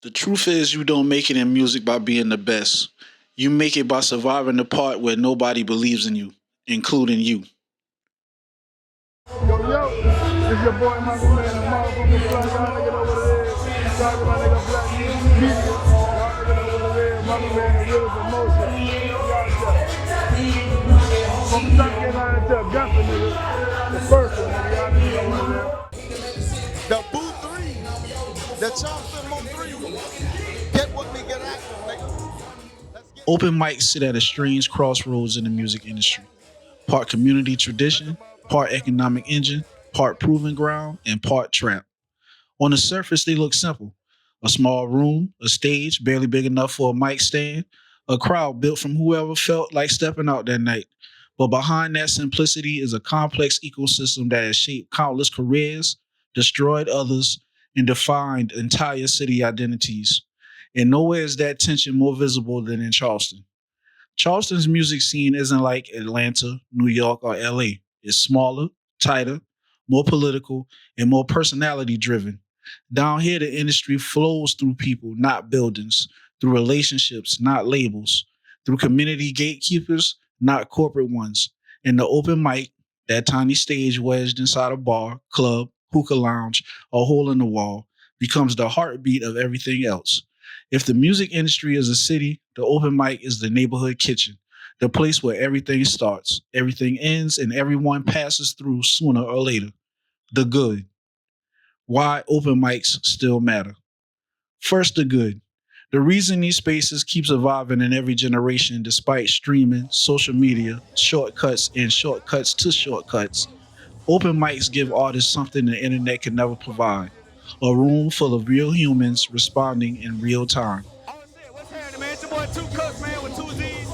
The truth is, you don't make it in music by being the best. You make it by surviving the part where nobody believes in you, including you. Yo, yo, it's your boy Michael Man, the motherfucking plug. Y'all nigga know what it is. Talking about nigga Black Music Media. Y'all nigga know what it is. Michael Man, the real emotion. Y'all from the South Carolina to Augusta, nigga. The first one, nigga. Y'all nigga know what it is. The Boo 3, the Charleston Mo 3. Get with me, get active, nigga. Open mics sit at a strange crossroads in the music industry. Part community tradition, part economic engine, part proving ground, and part trap. On the surface, they look simple. A small room, a stage barely big enough for a mic stand, a crowd built from whoever felt like stepping out that night. But behind that simplicity is a complex ecosystem that has shaped countless careers, destroyed others, and defined entire city identities. And nowhere is that tension more visible than in Charleston. Charleston's music scene isn't like Atlanta, New York, or LA. It's smaller, tighter, more political, and more personality driven. Down here, the industry flows through people, not buildings, through relationships, not labels, through community gatekeepers, not corporate ones. And the open mic, that tiny stage wedged inside a bar, club, hookah lounge, or hole in the wall, becomes the heartbeat of everything else. If the music industry is a city, the open mic is the neighborhood kitchen, the place where everything starts, everything ends, and everyone passes through sooner or later. The good. Why open mics still matter. First, the good. The reason these spaces keep surviving in every generation despite streaming, social media, shortcuts, and shortcuts to shortcuts, open mics give artists something the internet can never provide. A room full of real humans responding in real time. What's happening, man? It's your boy Two Cuts, man, with two Z's.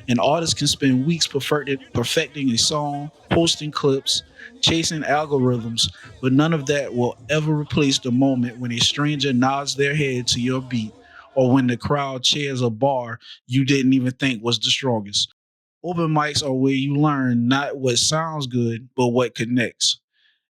An artist can spend weeks perfecting a song, posting clips, chasing algorithms, but none of that will ever replace the moment when a stranger nods their head to your beat or when the crowd cheers a bar you didn't even think was the strongest. Open mics are where you learn not what sounds good, but what connects.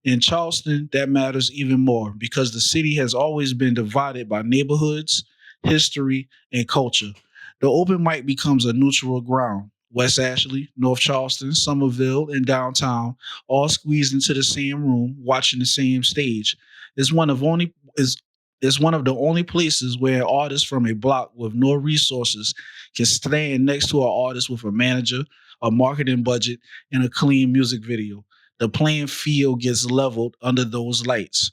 In Charleston, that matters even more because the city has always been divided by neighborhoods, history, and culture. The open mic becomes a neutral ground. West Ashley, North Charleston, Somerville, and downtown all squeezed into the same room, watching the same stage. It's one of only is one of the only places where artists from a block with no resources can stand next to an artist with a manager, a marketing budget, and a clean music video. The playing field gets leveled under those lights.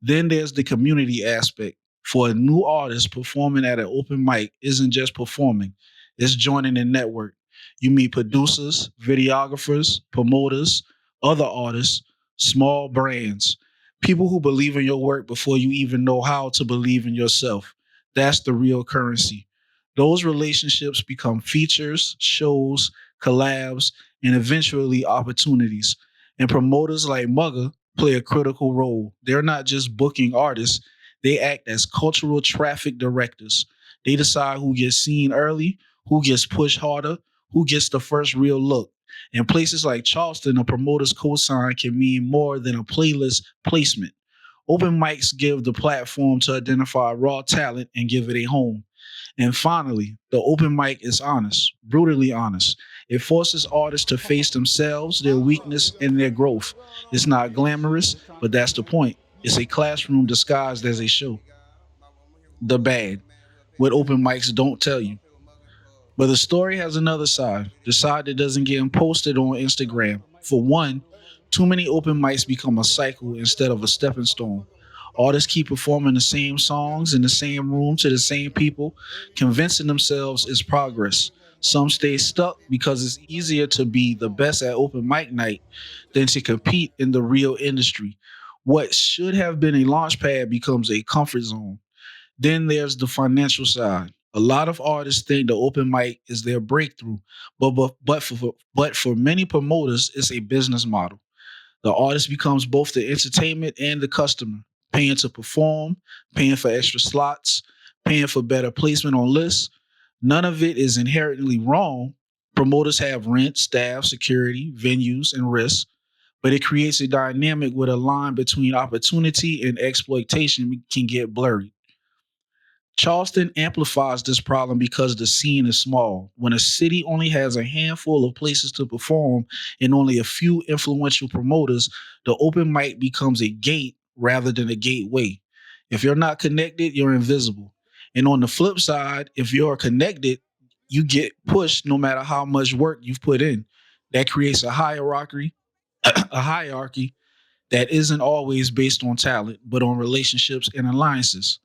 Then there's the community aspect. For a new artist, performing at an open mic isn't just performing, it's joining a network. You meet producers, videographers, promoters, other artists, small brands, people who believe in your work before you even know how to believe in yourself. That's the real currency. Those relationships become features, shows, collabs, and eventually opportunities. And promoters like Mugga play a critical role. They're not just booking artists, they act as cultural traffic directors. They decide who gets seen early, who gets pushed harder, who gets the first real look. In places like Charleston, a promoter's cosign can mean more than a playlist placement. Open mics give the platform to identify raw talent and give it a home. And finally, the open mic is honest, brutally honest. It forces artists to face themselves, their weakness, and their growth. It's not glamorous, but that's the point. It's a classroom disguised as a show. The bad, what open mics don't tell you. But the story has another side, the side that doesn't get posted on Instagram. For one, too many open mics become a cycle instead of a stepping stone. Artists keep performing the same songs in the same room to the same people, convincing themselves it's progress. Some stay stuck because it's easier to be the best at open mic night than to compete in the real industry. What should have been a launch pad becomes a comfort zone. Then there's the financial side. A lot of artists think the open mic is their breakthrough, but for many promoters, it's a business model. The artist becomes both the entertainment and the customer, paying to perform, paying for extra slots, paying for better placement on lists. None of it is inherently wrong. Promoters have rent, staff, security, venues, and risks, but it creates a dynamic where the line between opportunity and exploitation can get blurry. Charleston amplifies this problem because the scene is small. When a city only has a handful of places to perform and only a few influential promoters, the open mic becomes a gate rather than a gateway. If you're not connected, you're invisible. And on the flip side, if you're connected, you get pushed no matter how much work you've put in. That creates a hierarchy that isn't always based on talent, but on relationships and alliances.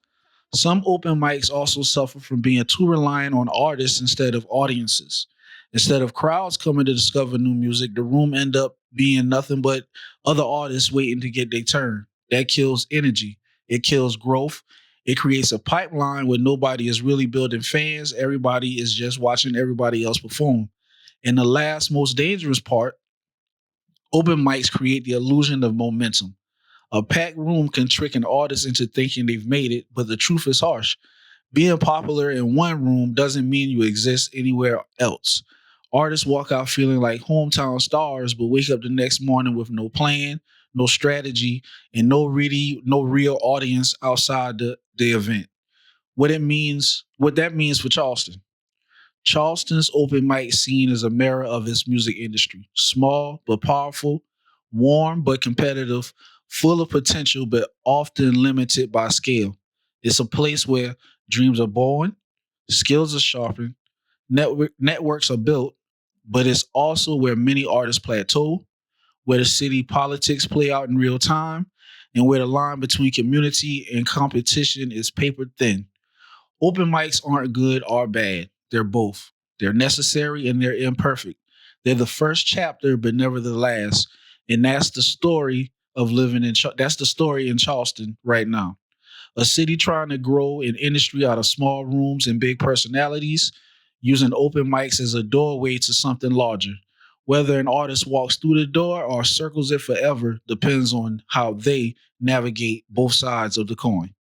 Some open mics also suffer from being too reliant on artists instead of audiences. Instead of crowds coming to discover new music, the room end up being nothing but other artists waiting to get their turn. That kills energy. It kills growth. It creates a pipeline where nobody is really building fans. Everybody is just watching everybody else perform. And the last, most dangerous part, open mics create the illusion of momentum. A packed room can trick an artist into thinking they've made it, but the truth is harsh. Being popular in one room doesn't mean you exist anywhere else. Artists walk out feeling like hometown stars, but wake up the next morning with no plan, no strategy, and no real audience outside the event. What that means for Charleston. Charleston's open mic scene is a mirror of its music industry. Small but powerful, warm but competitive, full of potential but often limited by scale. It's a place where dreams are born, skills are sharpened, networks are built, but it's also where many artists plateau, where the city politics play out in real time, and where the line between community and competition is paper thin. Open mics aren't good or bad. They're both. They're necessary and they're imperfect. They're the first chapter, but never the last. And that's the story of that's the story in Charleston right now. A city trying to grow an industry out of small rooms and big personalities, using open mics as a doorway to something larger. Whether an artist walks through the door or circles it forever depends on how they navigate both sides of the coin.